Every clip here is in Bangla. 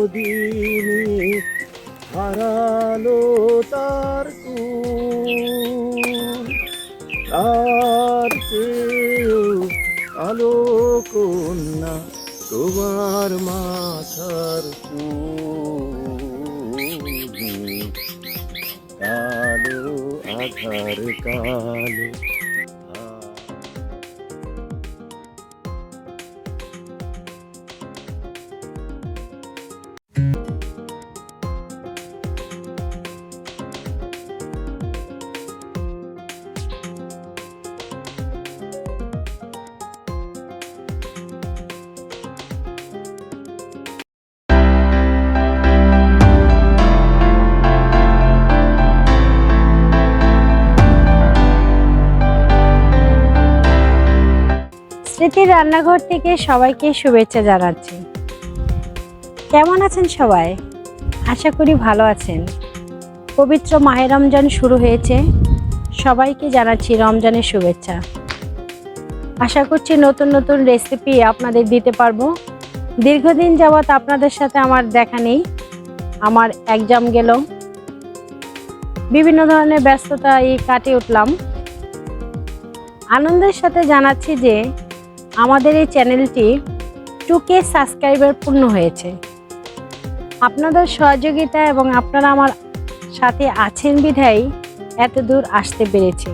চিরদিনই হারালো তার কুল, তার চেয়েও কালো কন্যা তোমার মাথার চুল, কালো আধার কালো। স্মৃতির রান্নাঘর থেকে সবাইকে শুভেচ্ছা জানাচ্ছি। কেমন আছেন সবাই? আশা করি ভালো আছেন। পবিত্র মাহে রমজান শুরু হয়েছে, সবাইকে জানাচ্ছি রমজানের শুভেচ্ছা। আশা করছি নতুন নতুন রেসিপি আপনাদের দিতে পারবো। দীর্ঘদিন যাবৎ আপনাদের সাথে আমার দেখা নেই, আমার এক্সাম গেল, বিভিন্ন ধরনের ব্যস্ততায় কাটিয়ে উঠলাম। আনন্দের সাথে জানাচ্ছি যে আমাদের এই চ্যানেলটি 2K সাবস্ক্রাইবার পূর্ণ হয়েছে। আপনাদের সহযোগিতা এবং আপনারা আমার সাথে আছেন বিধায় এত দূর আসতে পেরেছি।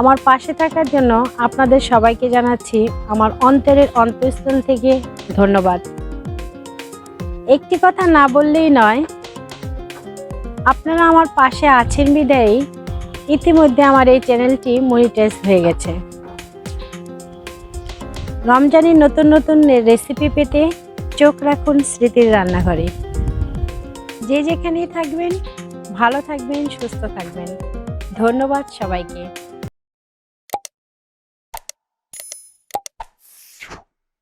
আমার পাশে থাকার জন্য আপনাদের সবাইকে জানাচ্ছি আমার অন্তরের অন্তঃস্থল থেকে ধন্যবাদ। একটি কথা না বললেই নয়, আপনারা আমার পাশে আছেন বিধায় ইতিমধ্যে আমার এই চ্যানেলটি মনিটাইজ হয়ে গেছে। রমজানের নতুন নতুন রেসিপি পেতে চোখ রাখুন স্মৃতির রান্নাঘরে। যে যেখানেই থাকবেন ভালো থাকবেন, সুস্থ থাকবেন। ধন্যবাদ সবাইকে।